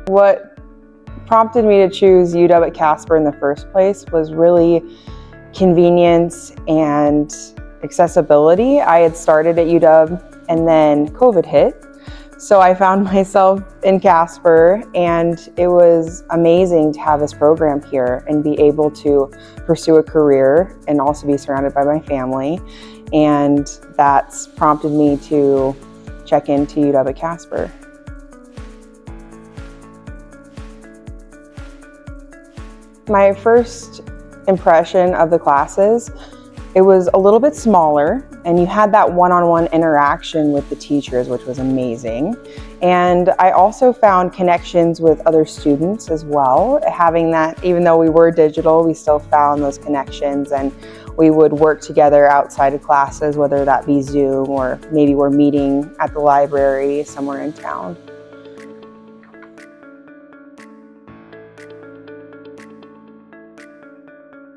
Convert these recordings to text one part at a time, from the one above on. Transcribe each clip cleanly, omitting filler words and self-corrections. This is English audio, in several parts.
What prompted me to choose UW Casper in the first place was really convenience and accessibility. I had started at UW and then COVID hit. So I found myself in Casper, and it was amazing to have this program here and be able to pursue a career and also be surrounded by my family. And that's prompted me to check into UW Casper. My first impression of the classes, it was a little bit smaller, and you had that one-on-one interaction with the teachers, which was amazing. And I also found connections with other students as well. Having that, even though we were digital, we still found those connections, and we would work together outside of classes, whether that be Zoom or maybe we're meeting at the library somewhere in town.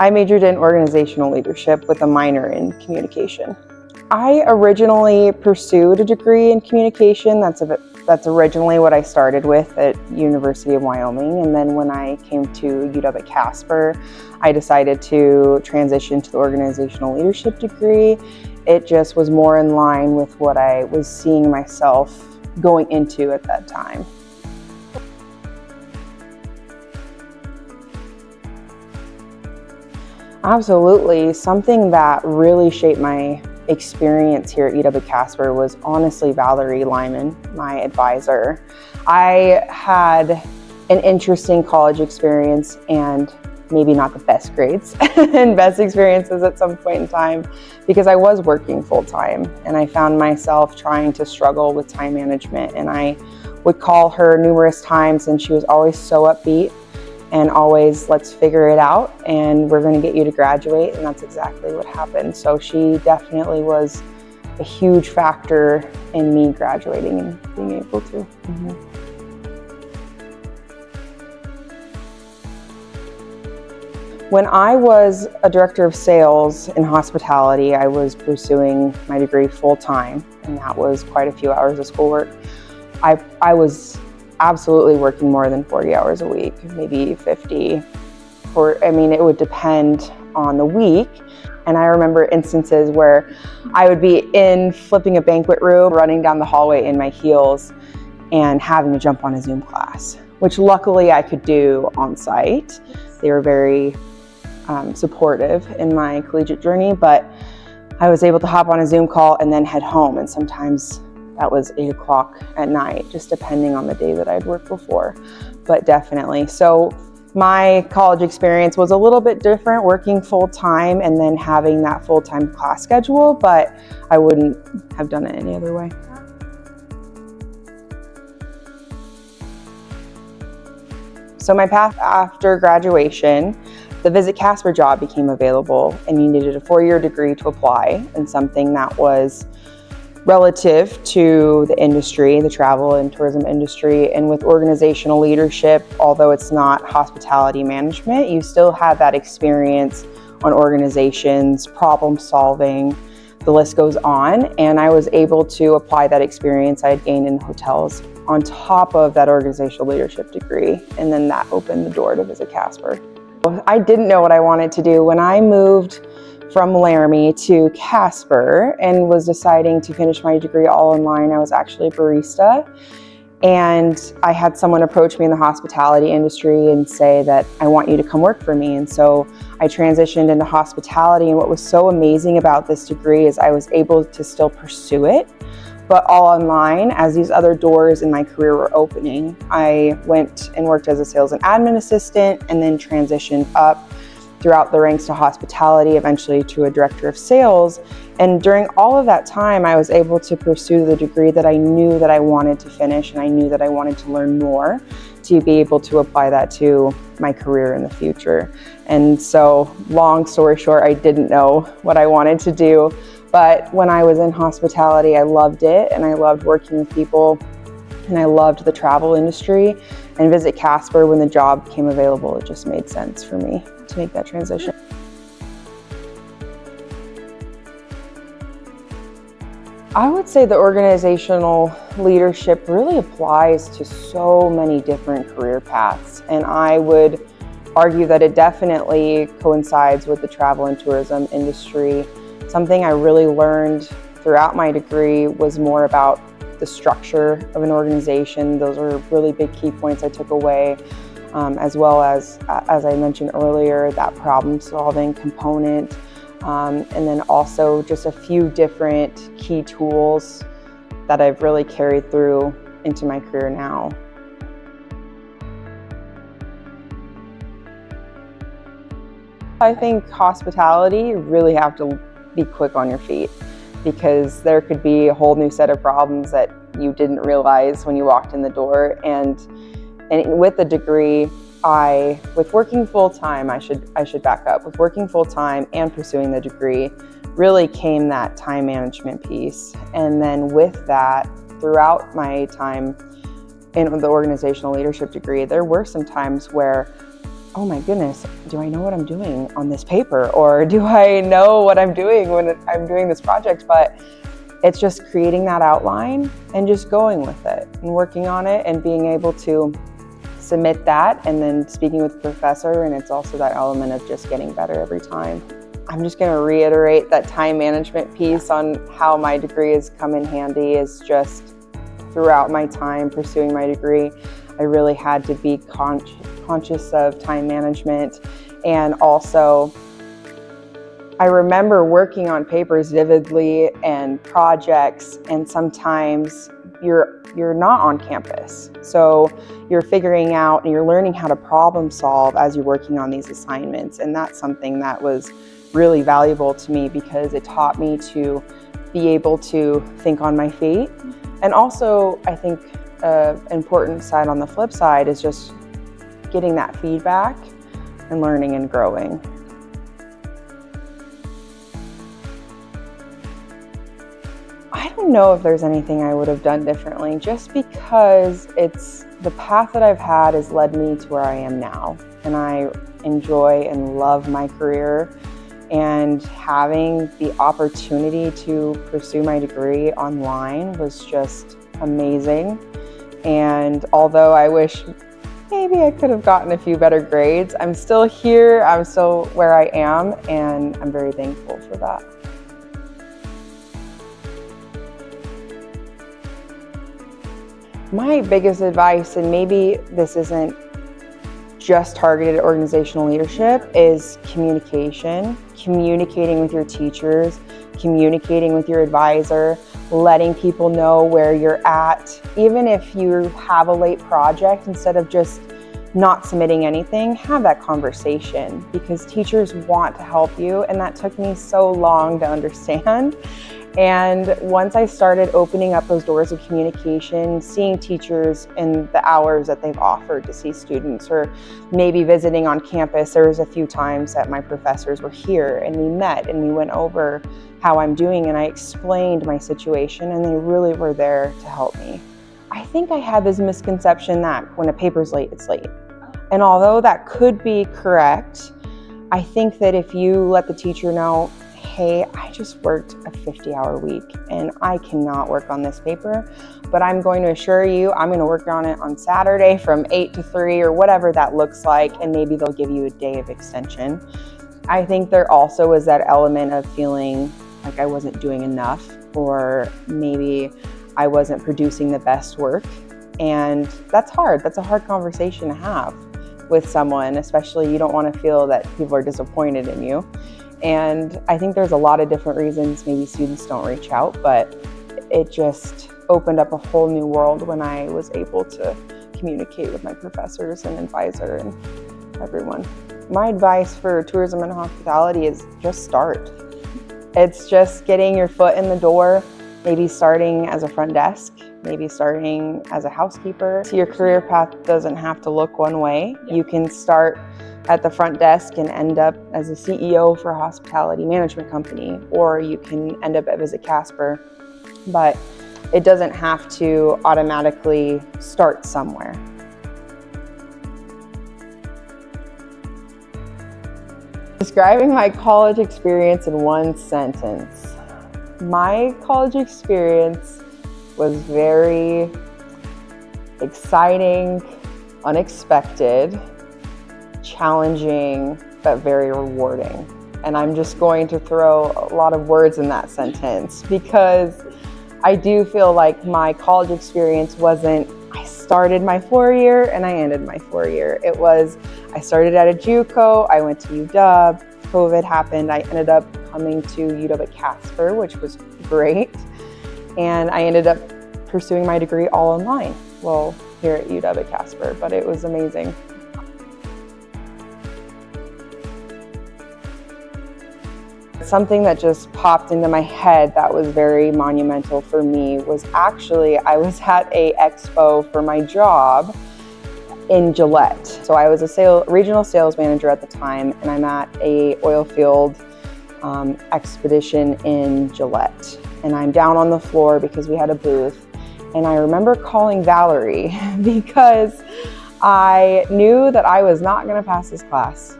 I majored in organizational leadership with a minor in communication. I originally pursued a degree in communication. That's originally what I started with at University of Wyoming. And then when I came to UW Casper, I decided to transition to the organizational leadership degree. It just was more in line with what I was seeing myself going into at that time. Absolutely. Something that really shaped my experience here at UW Casper was honestly Valerie Lyman, my advisor. I had an interesting college experience and maybe not the best grades and best experiences at some point in time because I was working full time, and I found myself trying to struggle with time management. And I would call her numerous times, and she was always so upbeat and always, let's figure it out and we're going to get you to graduate. And that's exactly what happened. So she definitely was a huge factor in me graduating and being able to. When I was a director of sales in hospitality, I was pursuing my degree full time, and that was quite a few hours of schoolwork. I was absolutely working more than 40 hours a week, maybe 50. It would depend on the week. And I remember instances where I would be in flipping a banquet room, running down the hallway in my heels and having to jump on a Zoom class, which luckily I could do on site. They were very supportive in my collegiate journey, but I was able to hop on a Zoom call and then head home. And sometimes that was 8 o'clock at night, just depending on the day that I'd worked before, but definitely. So my college experience was a little bit different, working full time and then having that full-time class schedule, but I wouldn't have done it any other way. So my path after graduation, the Visit Casper job became available, and you needed a 4-year degree to apply, and something that was relative to the industry, the travel and tourism industry. And with organizational leadership, although it's not hospitality management, you still have that experience on organizations, problem solving, the list goes on. And I was able to apply that experience I had gained in hotels on top of that organizational leadership degree. And then that opened the door to Visit Casper. I didn't know what I wanted to do. When I moved from Laramie to Casper and was deciding to finish my degree all online, I was actually a barista. And I had someone approach me in the hospitality industry and say that I want you to come work for me. And so I transitioned into hospitality. And what was so amazing about this degree is I was able to still pursue it, but all online as these other doors in my career were opening. I went and worked as a sales and admin assistant and then transitioned up throughout the ranks to hospitality, eventually to a director of sales. And during all of that time, I was able to pursue the degree that I knew that I wanted to finish, and I knew that I wanted to learn more to be able to apply that to my career in the future. And so, long story short, I didn't know what I wanted to do, but when I was in hospitality, I loved it, and I loved working with people, and I loved the travel industry. And Visit Casper, when the job became available, it just made sense for me to make that transition. I would say the organizational leadership really applies to so many different career paths, and I would argue that it definitely coincides with the travel and tourism industry. Something I really learned throughout my degree was more about the structure of an organization. Those are really big key points I took away, as well as I mentioned earlier, that problem-solving component, and then also just a few different key tools that I've really carried through into my career now. I think hospitality, you really have to be quick on your feet, because there could be a whole new set of problems that you didn't realize when you walked in the door. And with the degree, with working full-time, I should back up, with working full-time and pursuing the degree, really came that time management piece. And then with that, throughout my time in the organizational leadership degree, there were some times where, oh my goodness, do I know what I'm doing on this paper? Or do I know what I'm doing when I'm doing this project? But it's just creating that outline and just going with it and working on it and being able to submit that, and then speaking with the professor. And it's also that element of just getting better every time. I'm just going to reiterate that time management piece on how my degree has come in handy. Is just throughout my time pursuing my degree, I really had to be conscious of time management. And also, I remember working on papers vividly and projects, and sometimes you're not on campus. So you're figuring out and you're learning how to problem solve as you're working on these assignments. And that's something that was really valuable to me, because it taught me to be able to think on my feet. And also, I think an important side on the flip side is just getting that feedback and learning and growing. I don't know if there's anything I would have done differently, just because it's the path that I've had has led me to where I am now. And I enjoy and love my career, and having the opportunity to pursue my degree online was just amazing. And although I wish maybe I could have gotten a few better grades, I'm still here, I'm still where I am, and I'm very thankful for that. My biggest advice, and maybe this isn't just targeted at organizational leadership, is communication. Communicating with your teachers, communicating with your advisor, letting people know where you're at. Even if you have a late project, instead of just not submitting anything, have that conversation, because teachers want to help you, and that took me so long to understand. And once I started opening up those doors of communication, seeing teachers in the hours that they've offered to see students, or maybe visiting on campus, there was a few times that my professors were here and we met and we went over how I'm doing, and I explained my situation, and they really were there to help me. I think I had this misconception that when a paper's late, it's late. And although that could be correct, I think that if you let the teacher know, hey, I just worked a 50-hour week and I cannot work on this paper, but I'm going to assure you I'm going to work on it on Saturday from 8 to 3 or whatever that looks like, and maybe they'll give you a day of extension. I think there also was that element of feeling like I wasn't doing enough, or maybe I wasn't producing the best work. And that's hard. That's a hard conversation to have with someone, especially you don't want to feel that people are disappointed in you. And I think there's a lot of different reasons maybe students don't reach out, but it just opened up a whole new world when I was able to communicate with my professors and advisor and everyone. My advice for tourism and hospitality is just start. It's just getting your foot in the door, maybe starting as a front desk, maybe starting as a housekeeper. So your career path doesn't have to look one way. You can start at the front desk and end up as a CEO for a hospitality management company, or you can end up at Visit Casper, but it doesn't have to automatically start somewhere. Describing my college experience in one sentence. My college experience was very exciting, unexpected, challenging, but very rewarding. And I'm just going to throw a lot of words in that sentence because I do feel like my college experience wasn't, I started my 4-year and I ended my 4-year. It was, I started at a JUCO, I went to UW, COVID happened, I ended up coming to UW Casper, which was great. And I ended up pursuing my degree all online. Well, here at UW Casper, but it was amazing. Something that just popped into my head that was very monumental for me was actually, I was at a expo for my job in Gillette. So I was a regional sales manager at the time, and I'm at a oil field expedition in Gillette. And I'm down on the floor because we had a booth. And I remember calling Valerie because I knew that I was not gonna pass this class.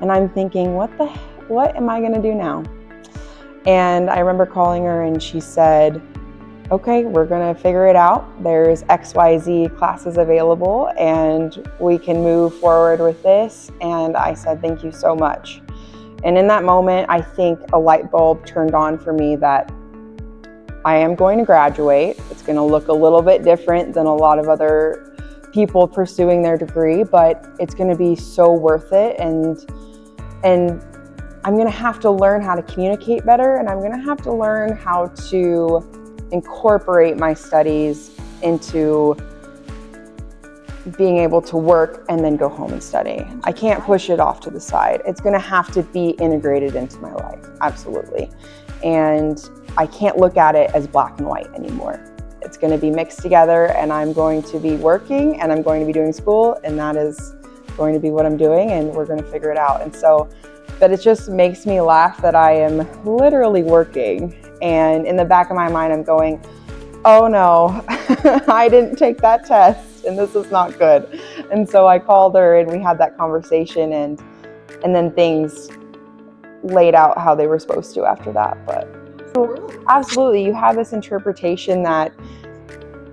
And I'm thinking, what am I gonna do now? And I remember calling her and she said, okay, we're gonna figure it out. There's XYZ classes available and we can move forward with this. And I said, thank you so much. And in that moment, I think a light bulb turned on for me that I am going to graduate. It's gonna look a little bit different than a lot of other people pursuing their degree, but it's gonna be so worth it. And I'm gonna have to learn how to communicate better, and I'm gonna have to learn how to incorporate my studies into being able to work and then go home and study. I can't push it off to the side. It's gonna have to be integrated into my life, absolutely. And I can't look at it as black and white anymore. It's gonna be mixed together, and I'm going to be working and I'm going to be doing school, and that is going to be what I'm doing, and we're gonna figure it out. And so, but it just makes me laugh that I am literally working, and in the back of my mind, I'm going, oh no, I didn't take that test, and this is not good. And so I called her and we had that conversation, and then things laid out how they were supposed to after that. But absolutely, you have this interpretation that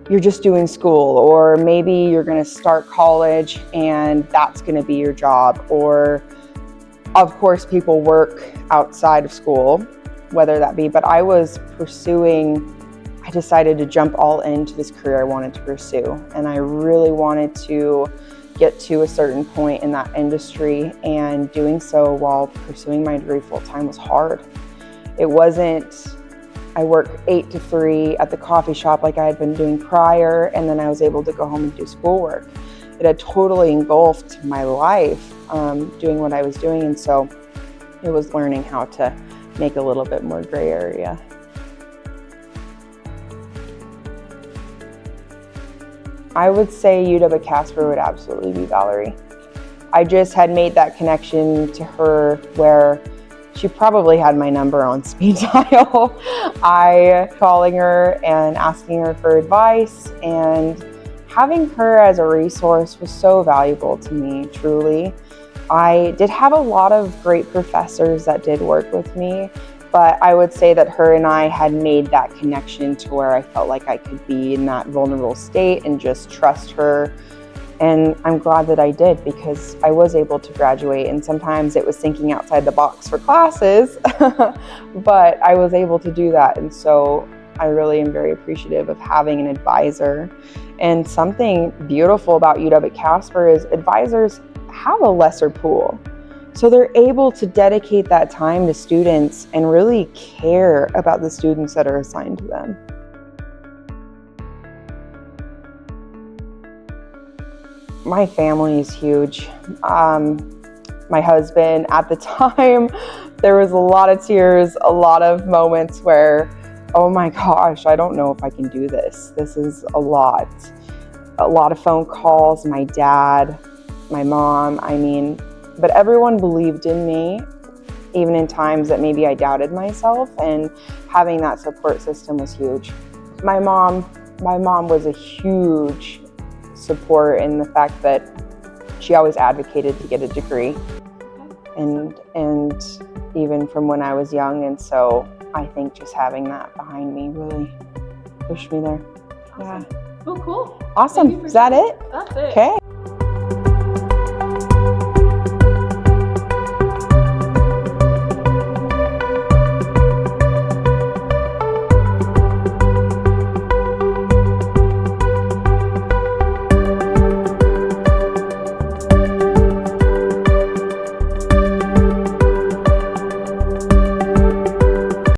you're just doing school, or maybe you're gonna start college and that's gonna be your job, or of course people work outside of school, whether that be, but I decided to jump all into this career I wanted to pursue. And I really wanted to get to a certain point in that industry, and doing so while pursuing my degree full-time was hard. It wasn't, I work 8 to 3 at the coffee shop like I had been doing prior, and then I was able to go home and do schoolwork. It had totally engulfed my life, doing what I was doing, and so it was learning how to make a little bit more gray area. I would say UW Casper would absolutely be Valerie. I just had made that connection to her where she probably had my number on speed dial. I calling her and asking her for advice, and having her as a resource was so valuable to me, truly. I did have a lot of great professors that did work with me, but I would say that her and I had made that connection to where I felt like I could be in that vulnerable state and just trust her. And I'm glad that I did, because I was able to graduate, and sometimes it was thinking outside the box for classes, but I was able to do that. And so I really am very appreciative of having an advisor. And something beautiful about UW Casper is advisors have a lesser pool. So they're able to dedicate that time to students and really care about the students that are assigned to them. My family is huge. My husband, at the time, there was a lot of tears, a lot of moments where, oh my gosh, I don't know if I can do this. This is a lot. A lot of phone calls, my dad, my mom, but everyone believed in me, even in times that maybe I doubted myself, and having that support system was huge. My mom was a huge support in the fact that she always advocated to get a degree, and even from when I was young, and so I think just having that behind me really pushed me there. Awesome. Yeah. Well, cool. Awesome. Is that it? That's it. Okay.